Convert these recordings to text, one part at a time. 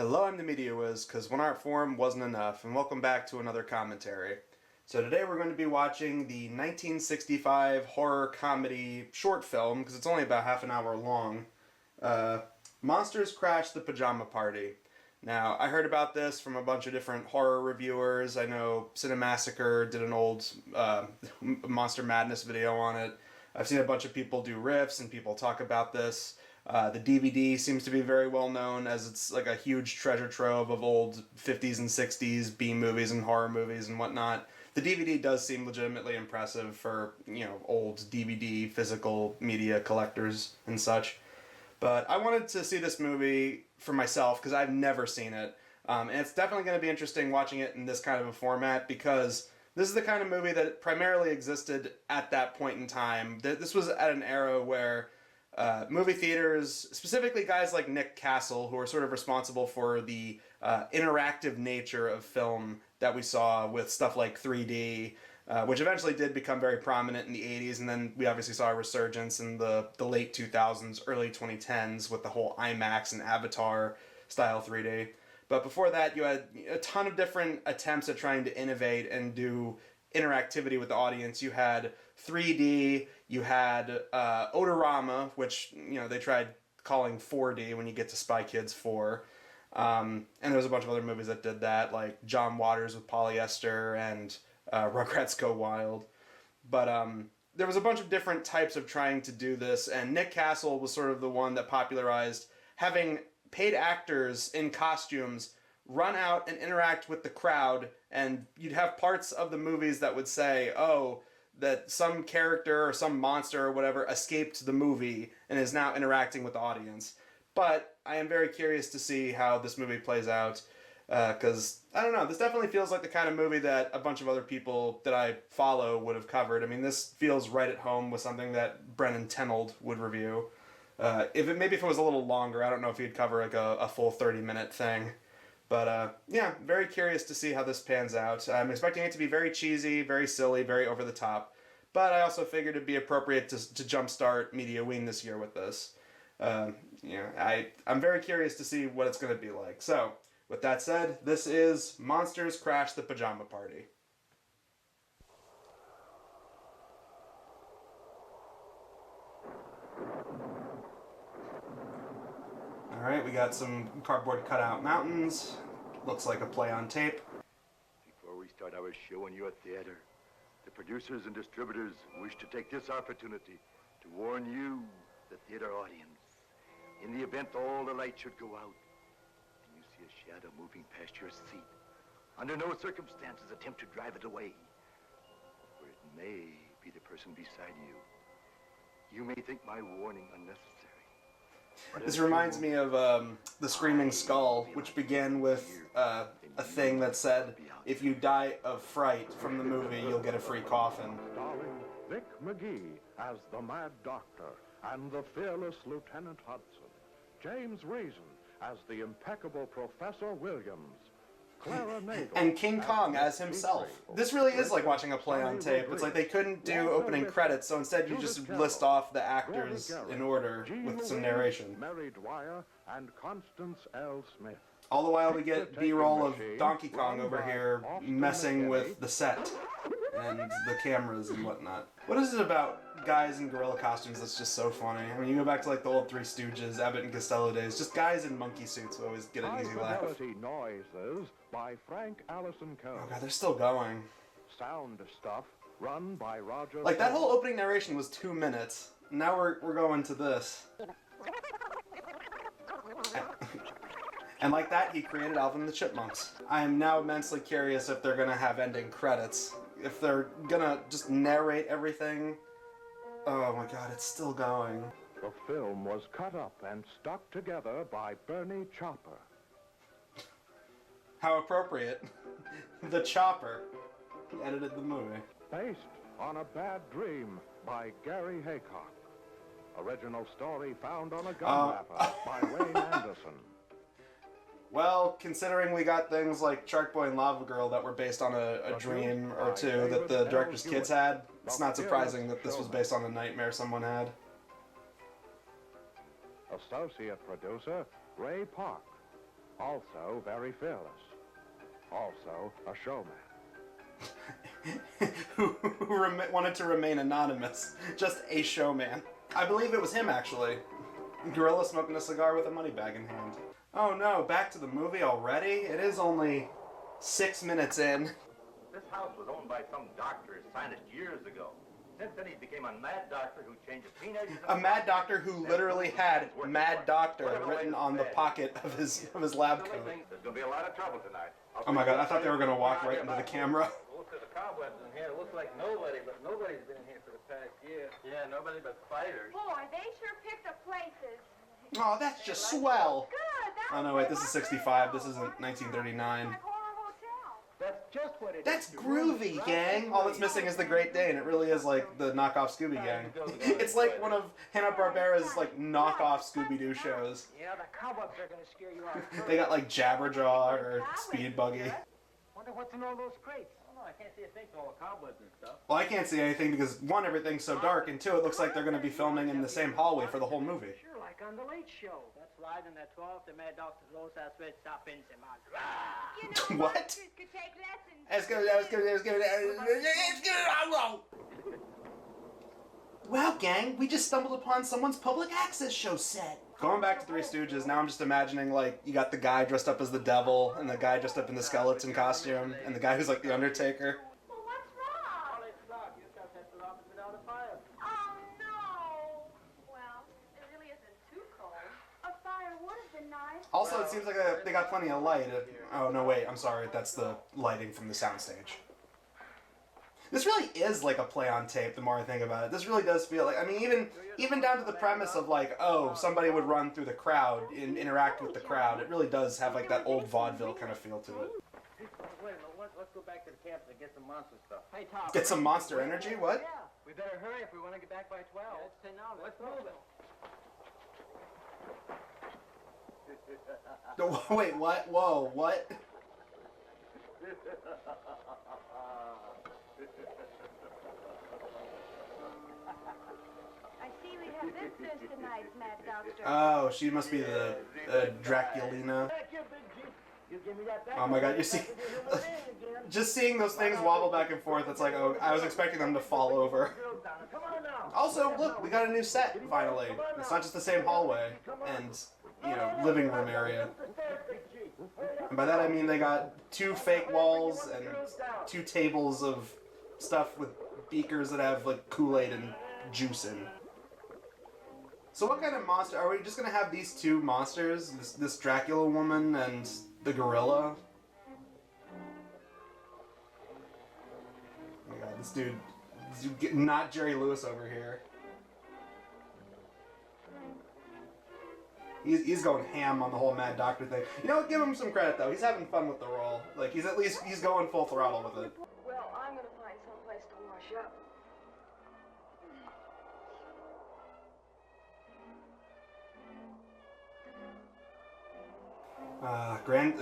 Hello, I'm the Media Wiz, because one art form wasn't enough, and welcome back to another commentary. So today we're going to be watching the 1965 horror comedy short film, because it's only about half an hour long, Monsters Crash The Pajama Party. Now, I heard about this from a bunch of different horror reviewers. I know Cinemassacre did an old Monster Madness video on it. I've seen a bunch of people do riffs and people talk about this. The DVD seems to be very well known as it's like a huge treasure trove of old 50s and 60s B movies and horror movies and whatnot. The DVD does seem legitimately impressive for, old DVD physical media collectors and such. But I wanted to see this movie for myself because I've never seen it. And it's definitely going to be interesting watching it in this kind of a format because this is the kind of movie that primarily existed at that point in time. This was at an era where movie theaters, specifically guys like Nick Castle, who are sort of responsible for the interactive nature of film that we saw with stuff like 3D, which eventually did become very prominent in the 80s, and then we obviously saw a resurgence in the late 2000s, early 2010s with the whole IMAX and Avatar style 3D. But before that, you had a ton of different attempts at trying to innovate and do interactivity with the audience. You had 3D, you had Odorama, which they tried calling 4D when you get to Spy Kids 4. And there's a bunch of other movies that did that, like John Waters with Polyester and Rugrats Go Wild. But there was a bunch of different types of trying to do this, and Nick Castle was sort of the one that popularized having paid actors in costumes run out and interact with the crowd, and you'd have parts of the movies that would say, oh, that some character or some monster or whatever escaped the movie and is now interacting with the audience. But I am very curious to see how this movie plays out, because, I don't know, this definitely feels like the kind of movie that a bunch of other people that I follow would have covered. I mean, this feels right at home with something that Brennan Tenold would review. If it was a little longer, I don't know if he'd cover like a full 30-minute thing. But, yeah, very curious to see how this pans out. I'm expecting it to be very cheesy, very silly, very over the top. But I also figured it'd be appropriate to jumpstart Media Ween this year with this. I'm very curious to see what it's going to be like. So, with that said, this is Monsters Crash the Pajama Party. Alright, we got some cardboard cutout mountains. Looks like a play on tape. Before we start our show in your theater, the producers and distributors wish to take this opportunity to warn you, the theater audience. In the event all the lights should go out, and you see a shadow moving past your seat, under no circumstances attempt to drive it away, for it may be the person beside you. You may think my warning unnecessary. This reminds me of The Screaming Skull, which began with a thing that said, if you die of fright from the movie, you'll get a free coffin. Starring Vic McGee as the Mad Doctor and the fearless Lieutenant Hudson, James Raisin as the impeccable Professor Williams, Clara Nagel and King Kong as himself. This really is like watching a play on tape. It's like they couldn't do opening credits, so instead you just list off the actors in order with some narration. Mary Dwyer and Constance L. Smith. All the while we get B-roll of Donkey Kong over here messing with the set and the cameras and whatnot. What is it about guys in gorilla costumes that's just so funny? I mean, you go back to like the old Three Stooges, Abbott and Costello days, just guys in monkey suits who always get an easy laugh. High-Fidelity Noises by Frank Allison Coe. Oh god, they're still going. Sound stuff run by Roger. Like that whole opening narration was 2 minutes. Now we're going to this. And like that, he created Alvin and the Chipmunks. I am now immensely curious if they're gonna have ending credits. If they're gonna just narrate everything. Oh my god, it's still going. The film was cut up and stuck together by Bernie Chopper. How appropriate. The Chopper. He edited the movie. Based on a Bad Dream by Gary Haycock. Original story found on a gun wrapper by Wayne Anderson. Well, considering we got things like Shark Boy and Lava Girl that were based on a dream or two that the director's kids had, it's not surprising that this was based on a nightmare someone had. Associate producer, Ray Park. Also very fearless. Also a showman. who wanted to remain anonymous. Just a showman. I believe it was him, actually. Gorilla smoking a cigar with a money bag in hand. Oh no, back to the movie already? It is only 6 minutes in. This house was owned by some doctor or scientist years ago. Since then, he became a mad doctor who changed teenagers. A mad doctor who literally had "Mad Doctor" written on the pocket of his lab coat. There's going to be a lot of trouble tonight. Oh my god, I thought they were going to walk right into the camera. Look at the cobwebs in here. It looks like nobody, but nobody's been in here for the past year. Yeah, nobody but spiders. Boy, they sure picked up places. Oh, that's just swell. Good. Oh no, wait, this is 65. This isn't 1939. That's just what it That's is. groovy, gang. All that's missing is the Great Dane. It really is like the knockoff Scooby Gang. It's like one of Hanna-Barbera's like knockoff Scooby-Doo shows. Yeah, the cobwebs are gonna scare you out. They got like Jabberjaw or Speed Buggy. Wonder what's in all those crates. Oh, I can't see a thing for all the cobwebs and stuff. Well, I can't see anything because one, everything's so dark, and two, it looks like they're going to be filming in the same hallway for the whole movie. Sure, like on the Late Show. That's right, in that 12th, the Mad Doctor's Rose House Red Stop in You know, What? doctors could take lessons. Wow, gang, we just stumbled upon someone's public access show set. Going back to Three Stooges, now I'm just imagining, like, you got the guy dressed up as the devil, and the guy dressed up in the skeleton costume, and the guy who's like the Undertaker. Well, what's wrong? it's locked. You just have to lock it without a fire. Oh, no. Well, it really isn't too cold. A fire would have been nice. Also, it seems like they got plenty of light. Oh, no, wait, I'm sorry, that's the lighting from the soundstage. This really is like a play on tape, the more I think about it. This really does feel like, I mean, even down to the premise of like, oh, somebody would run through the crowd and interact with the crowd. It really does have like that old vaudeville kind of feel to it. Wait a minute, let's go back to the camp and get some monster stuff. Hey, Tom. Get some monster energy? What? Yeah, we better hurry if we want to get back by 12. Yeah, it's 10 now. Let's move it. Wait, what? Whoa, what? I see we have visitors tonight, Mad Doctor. Oh, she must be the Draculina. Oh my god, you see, just seeing those things wobble back and forth, it's like, oh, I was expecting them to fall over. Also, look, we got a new set, finally. It's not just the same hallway and, you know, living room area. And by that I mean they got 2 fake walls and 2 tables of stuff with beakers that have, like, Kool-Aid and juice in. So what kind of monster, are we just gonna have these 2 monsters? This Dracula woman and the gorilla? Oh my god, this dude not Jerry Lewis over here. He's going ham on the whole Mad Doctor thing. You know what, give him some credit though, he's having fun with the role. Like, he's going full throttle with it. Well, I'm going to find someplace to wash up.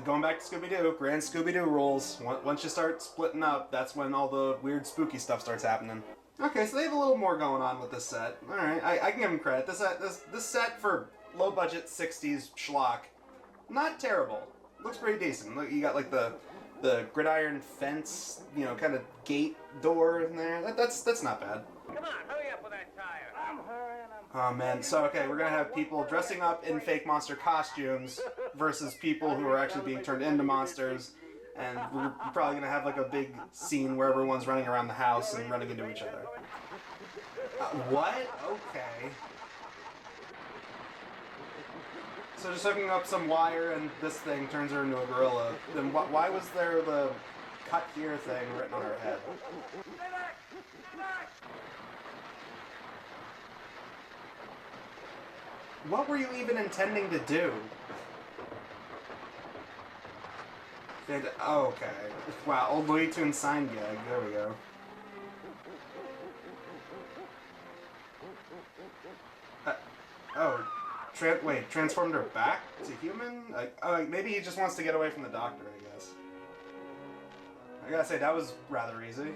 Going back to Scooby-Doo, Grand Scooby-Doo rules. Once you start splitting up, that's when all the weird spooky stuff starts happening. Okay, so they have a little more going on with this set. Alright, I can give them credit. This set for low-budget 60s schlock, not terrible. Looks pretty decent. Look, you got like the gridiron fence, you know, kind of gate door in there. That's not bad. Come on, hurry up with that tire. I'm hurrying. Oh man, so okay, we're gonna have people dressing up in fake monster costumes versus people who are actually being turned into monsters, and we're probably gonna have like a big scene where everyone's running around the house and running into each other. What? Okay. So just hooking up some wire and this thing turns her into a gorilla. Then why was there the cut here thing written on her head? What were you even intending to do? Oh, okay. Wow, old Looney Tunes sign gag. There we go. Wait, transformed her back to human? Maybe he just wants to get away from the doctor, I guess. I gotta say, that was rather easy.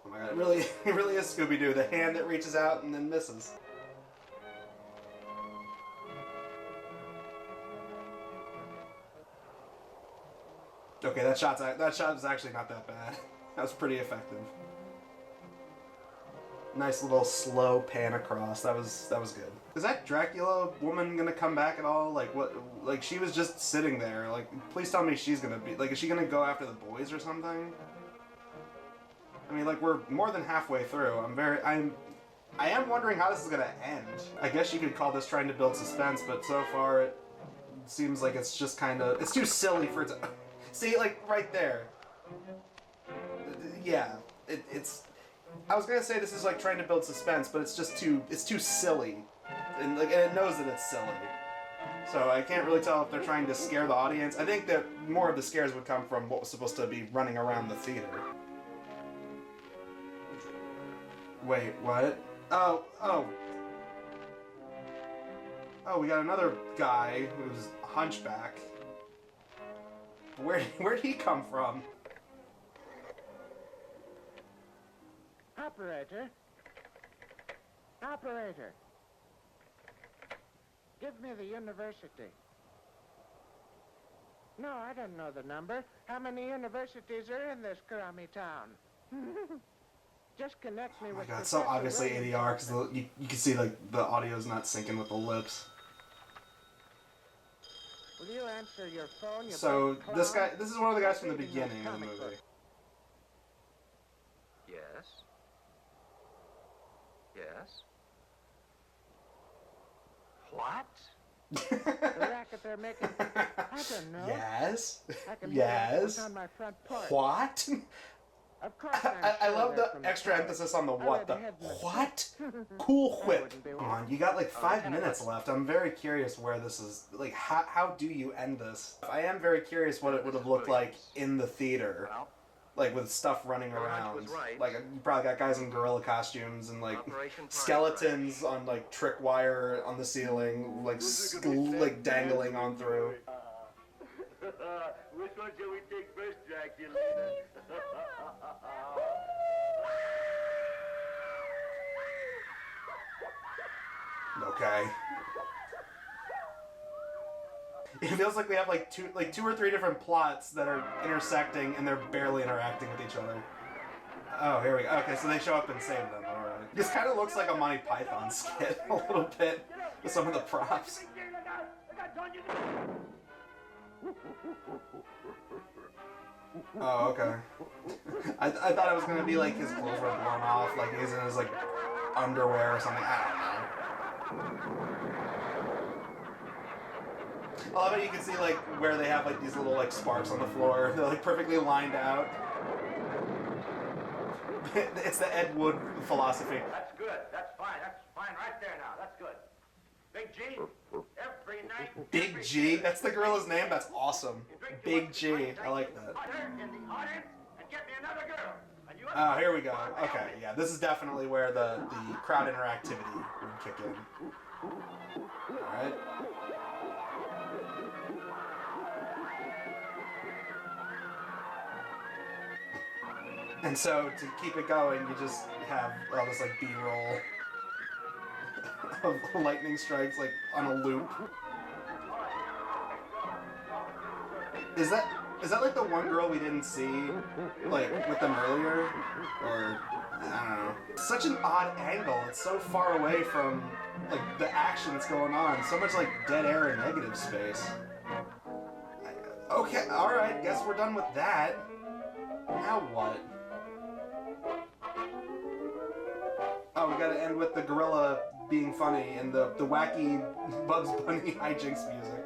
Oh my god, it really is Scooby-Doo. The hand that reaches out and then misses. Okay, that shot was actually not that bad. That was pretty effective. Nice little slow pan across. That was good. Is that Dracula woman gonna come back at all? Like what? Like she was just sitting there. Like please tell me she's gonna be like. Is she gonna go after the boys or something? I mean, like we're more than halfway through. I am wondering how this is gonna end. I guess you could call this trying to build suspense, but so far it seems like it's just kind of it's too silly for it to. See, like right there. Yeah, it's. I was gonna say this is like trying to build suspense, but it's too silly, and it knows that it's silly. So I can't really tell if they're trying to scare the audience. I think that more of the scares would come from what was supposed to be running around the theater. Wait, what? Oh, we got another guy who's a hunchback. Where'd he come from? Operator. Operator. Give me the university. No, I don't know the number. How many universities are in this crummy town? Just connect me Oh my with god, it's Professor so obviously Williams. ADR because you can see like the audio's not syncing with the lips. Will you answer your phone? You So big this clown? is one of the guys from the Reading that beginning of the comic movie. book. Yes. Yes. What? The racket they're making. I don't know. Yes. I can hear it Yes. on my front porch. What? Of course I love the extra emphasis on the what. The what? Cool whip. Come on, you got like 5 minutes left. I'm very curious where this is. Like, how do you end this? I am very curious what it would have looked like in the theater. Well, Like with stuff running Your hunch around. was right. Like you probably got guys in gorilla costumes and like Operation skeletons on like trick wire on the ceiling, like like dangling on through. Which one shall we take first, Dracula? Okay. It feels like we have like two or three different plots that are intersecting and they're barely interacting with each other. Oh, here we go. Okay, so they show up and save them. All right. This kind of looks like a Monty Python skit a little bit with some of the props. Oh, okay. I thought it was gonna be like his clothes were blown off, like he's in his like underwear or something. I don't know. I love it. You can see like where they have like these little like sparks on the floor. They're like perfectly lined out. It's the Ed Wood philosophy. That's good. That's fine right there now. That's good. Big G, every night. Big G. That's the gorilla's name. That's awesome. Big G. I like that. In the audience and get me another girl. And you Oh, here we go. Okay, yeah, this is definitely where the crowd interactivity would kick in. All right. And so to keep it going, you just have all this like B-roll of lightning strikes like on a loop. Is that like the one girl we didn't see like with them earlier? Or I don't know. Such an odd angle. It's so far away from like the action that's going on. So much like dead air and negative space. Okay, alright, guess we're done with that. Now what? Oh, we gotta end with the gorilla being funny and the wacky Bugs Bunny hijinks music.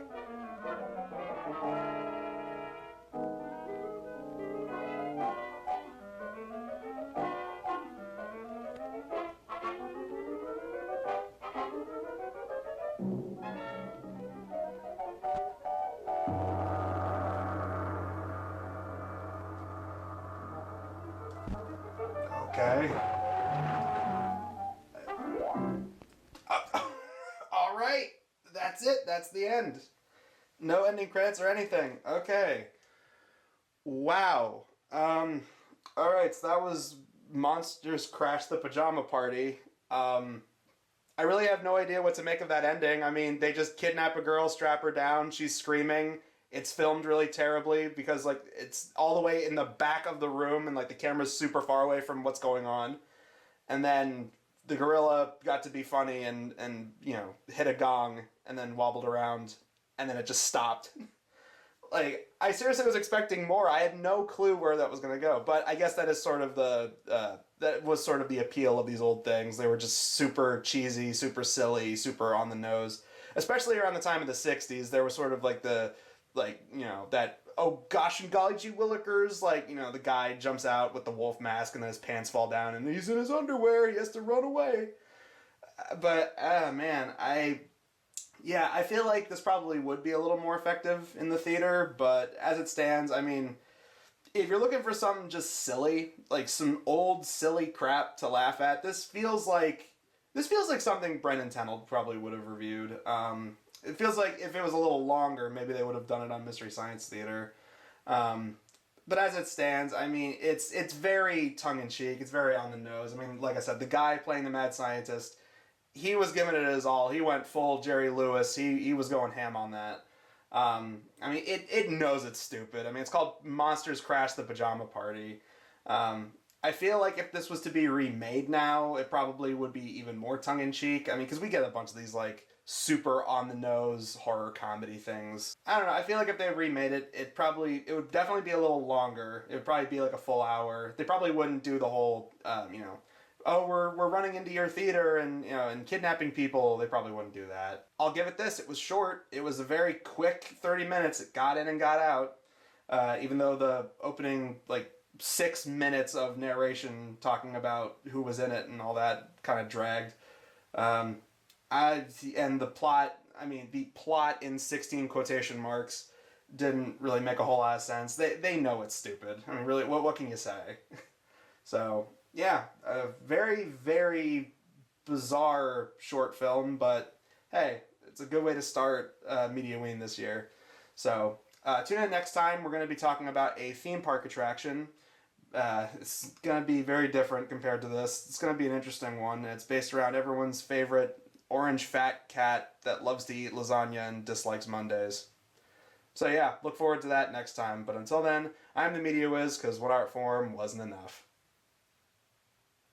Okay. All right. That's it. That's the end. No ending credits or anything. Okay. Wow. All right. So that was Monsters Crash the Pajama Party. I really have no idea what to make of that ending. I mean, they just kidnap a girl, strap her down, she's screaming, it's filmed really terribly because like it's all the way in the back of the room and like the camera's super far away from what's going on. And then the gorilla got to be funny and you know, hit a gong and then wobbled around and then it just stopped. Like, I seriously was expecting more. I had no clue where that was going to go. But I guess that is sort of that was sort of the appeal of these old things. They were just super cheesy, super silly, super on the nose. Especially around the time of the 60s, there was sort of like you know, that, oh gosh and golly gee willikers, like, you know, the guy jumps out with the wolf mask and then his pants fall down and he's in his underwear, he has to run away. But, man, I feel like this probably would be a little more effective in the theater, but as it stands, I mean, if you're looking for something just silly, like some old silly crap to laugh at, this feels like something Brendan Tennant probably would have reviewed. It feels like if it was a little longer, maybe they would have done it on Mystery Science Theater. But as it stands, I mean, it's very tongue-in-cheek, it's very on the nose. I mean, like I said, the guy playing the mad scientist, he was giving it his all. He went full Jerry Lewis. He was going ham on that. I mean, it knows it's stupid. I mean, it's called Monsters Crash The Pajama Party. I feel like if this was to be remade now, it probably would be even more tongue-in-cheek. I mean, because we get a bunch of these, like, super on-the-nose horror comedy things. I don't know. I feel like if they remade it, it would definitely be a little longer. It would probably be like a full hour. They probably wouldn't do the whole, you know, oh, we're running into your theater and, you know, and kidnapping people. They probably wouldn't do that. I'll give it this. It was short. It was a very quick 30 minutes. It got in and got out. Even though the opening, like, 6 minutes of narration talking about who was in it and all that kind of dragged. And the plot, I mean, the plot in 16 quotation marks didn't really make a whole lot of sense. They know it's stupid. I mean, really, what can you say? So, yeah, a very, very bizarre short film, but hey, it's a good way to start Mediaween this year. So, tune in next time. We're going to be talking about a theme park attraction. It's going to be very different compared to this. It's going to be an interesting one. It's based around everyone's favorite orange fat cat that loves to eat lasagna and dislikes Mondays. So yeah, look forward to that next time. But until then, I'm the Media Wiz, because What Art Form wasn't enough.